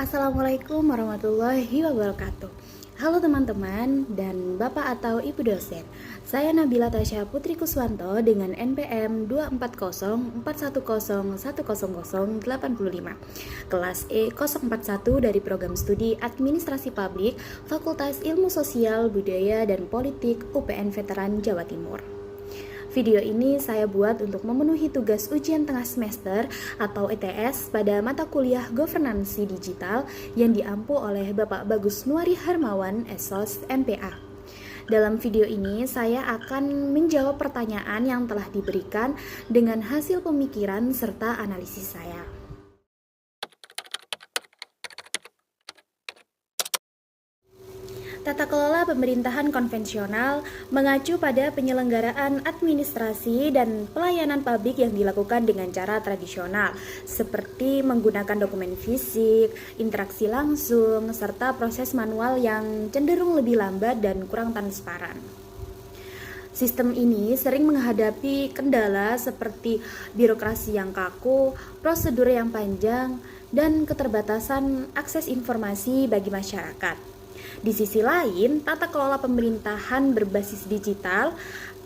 Assalamualaikum warahmatullahi wabarakatuh. Halo teman-teman dan Bapak atau Ibu dosen. Saya Nabila Tasya Putri Kuswanto dengan NPM 24041010085, kelas E041 dari program studi Administrasi Publik, Fakultas Ilmu Sosial, Budaya dan Politik UPN Veteran Jawa Timur. Video ini saya buat untuk memenuhi tugas ujian tengah semester atau ETS pada mata kuliah Governansi Digital yang diampu oleh Bapak Bagus Nuari Hermawan, SOS MPA. Dalam video ini saya akan menjawab pertanyaan yang telah diberikan dengan hasil pemikiran serta analisis saya. Tata kelola pemerintahan konvensional mengacu pada penyelenggaraan administrasi dan pelayanan publik yang dilakukan dengan cara tradisional, seperti menggunakan dokumen fisik, interaksi langsung, serta proses manual yang cenderung lebih lambat dan kurang transparan. Sistem ini sering menghadapi kendala seperti birokrasi yang kaku, prosedur yang panjang, dan keterbatasan akses informasi bagi masyarakat. Di sisi lain, tata kelola pemerintahan berbasis digital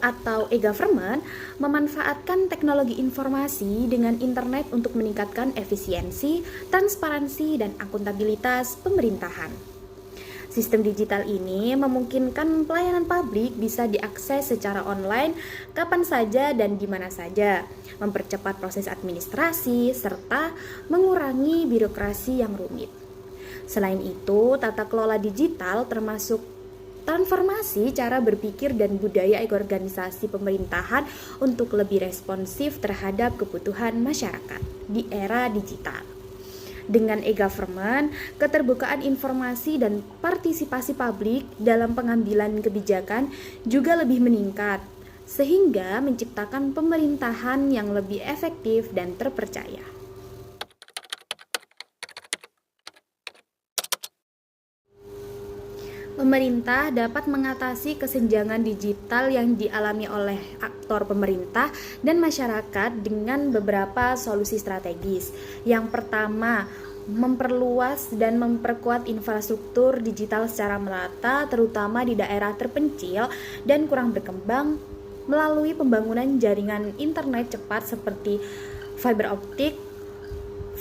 atau e-government memanfaatkan teknologi informasi dengan internet untuk meningkatkan efisiensi, transparansi, dan akuntabilitas pemerintahan. Sistem digital ini memungkinkan pelayanan publik bisa diakses secara online kapan saja dan di mana saja, mempercepat proses administrasi, serta mengurangi birokrasi yang rumit. Selain itu, tata kelola digital termasuk transformasi cara berpikir dan budaya organisasi pemerintahan untuk lebih responsif terhadap kebutuhan masyarakat di era digital. Dengan e-government, keterbukaan informasi dan partisipasi publik dalam pengambilan kebijakan juga lebih meningkat, sehingga menciptakan pemerintahan yang lebih efektif dan terpercaya. Pemerintah dapat mengatasi kesenjangan digital yang dialami oleh aktor pemerintah dan masyarakat dengan beberapa solusi strategis. Yang pertama, memperluas dan memperkuat infrastruktur digital secara merata, terutama di daerah terpencil dan kurang berkembang, melalui pembangunan jaringan internet cepat seperti fiber optik,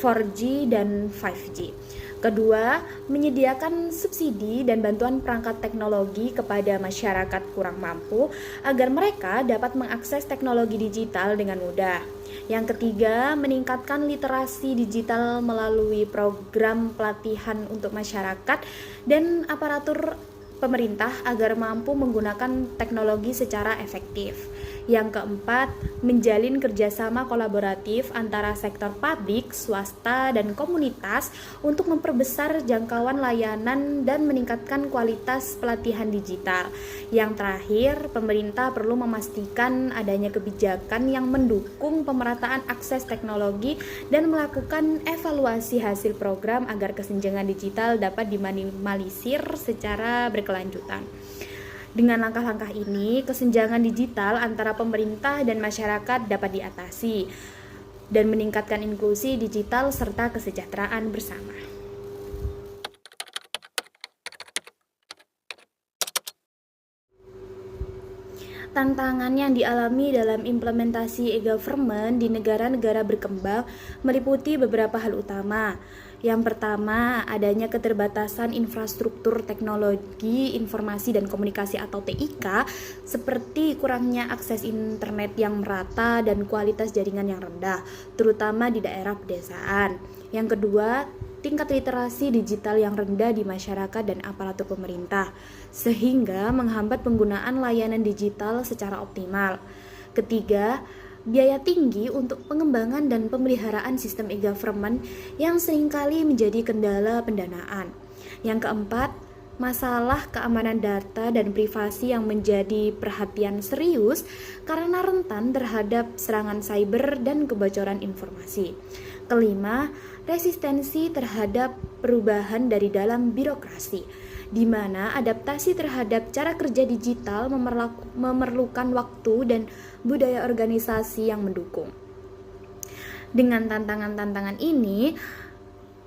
4G, dan 5G. Kedua, menyediakan subsidi dan bantuan perangkat teknologi kepada masyarakat kurang mampu agar mereka dapat mengakses teknologi digital dengan mudah. Yang ketiga, meningkatkan literasi digital melalui program pelatihan untuk masyarakat dan aparatur pemerintah agar mampu menggunakan teknologi secara efektif. Yang keempat, menjalin kerjasama kolaboratif antara sektor publik, swasta, dan komunitas untuk memperbesar jangkauan layanan dan meningkatkan kualitas pelatihan digital. Yang terakhir, pemerintah perlu memastikan adanya kebijakan yang mendukung pemerataan akses teknologi dan melakukan evaluasi hasil program agar kesenjangan digital dapat diminimalisir secara berkelanjutan. Dengan langkah-langkah ini, kesenjangan digital antara pemerintah dan masyarakat dapat diatasi dan meningkatkan inklusi digital serta kesejahteraan bersama. Tantangan yang dialami dalam implementasi e-government di negara-negara berkembang meliputi beberapa hal utama. Yang pertama, adanya keterbatasan infrastruktur teknologi, informasi dan komunikasi atau TIK, seperti kurangnya akses internet yang merata dan kualitas jaringan yang rendah, terutama di daerah pedesaan. Yang kedua, tingkat literasi digital yang rendah di masyarakat dan aparatur pemerintah, sehingga menghambat penggunaan layanan digital secara optimal. Ketiga, biaya tinggi untuk pengembangan dan pemeliharaan sistem e-government yang seringkali menjadi kendala pendanaan. Yang keempat, masalah keamanan data dan privasi yang menjadi perhatian serius karena rentan terhadap serangan cyber dan kebocoran informasi. Kelima, resistensi terhadap perubahan dari dalam birokrasi, di mana adaptasi terhadap cara kerja digital memerlukan waktu dan budaya organisasi yang mendukung. Dengan tantangan-tantangan ini,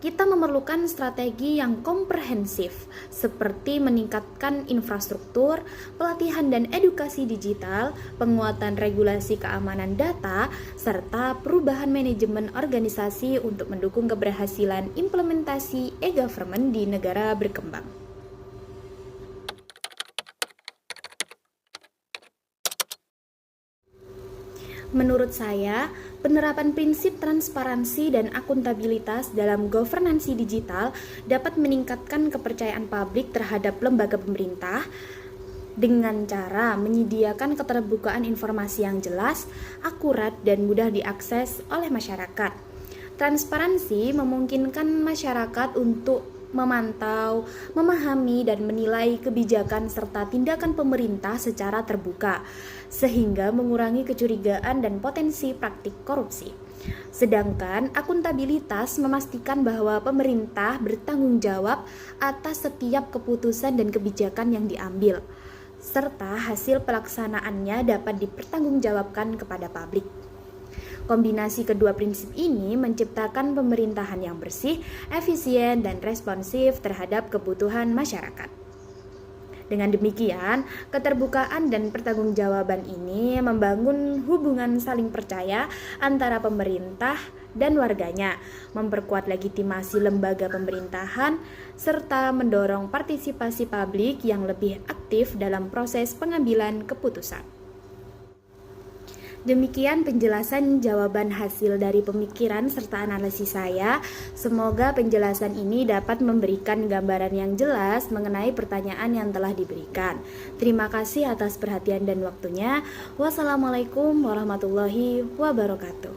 Kita memerlukan strategi yang komprehensif, seperti meningkatkan infrastruktur, pelatihan dan edukasi digital, penguatan regulasi keamanan data, serta perubahan manajemen organisasi untuk mendukung keberhasilan implementasi e-government di negara berkembang. Menurut saya, penerapan prinsip transparansi dan akuntabilitas dalam governansi digital dapat meningkatkan kepercayaan publik terhadap lembaga pemerintah dengan cara menyediakan keterbukaan informasi yang jelas, akurat, dan mudah diakses oleh masyarakat. Transparansi memungkinkan masyarakat untuk memantau, memahami, dan menilai kebijakan serta tindakan pemerintah secara terbuka, sehingga mengurangi kecurigaan dan potensi praktik korupsi. Sedangkan akuntabilitas memastikan bahwa pemerintah bertanggung jawab atas setiap keputusan dan kebijakan yang diambil, serta hasil pelaksanaannya dapat dipertanggungjawabkan kepada publik. Kombinasi kedua prinsip ini menciptakan pemerintahan yang bersih, efisien, dan responsif terhadap kebutuhan masyarakat. Dengan demikian, keterbukaan dan pertanggungjawaban ini membangun hubungan saling percaya antara pemerintah dan warganya, memperkuat legitimasi lembaga pemerintahan, serta mendorong partisipasi publik yang lebih aktif dalam proses pengambilan keputusan. Demikian penjelasan jawaban hasil dari pemikiran serta analisis saya. Semoga penjelasan ini dapat memberikan gambaran yang jelas mengenai pertanyaan yang telah diberikan. Terima kasih atas perhatian dan waktunya. Wassalamualaikum warahmatullahi wabarakatuh.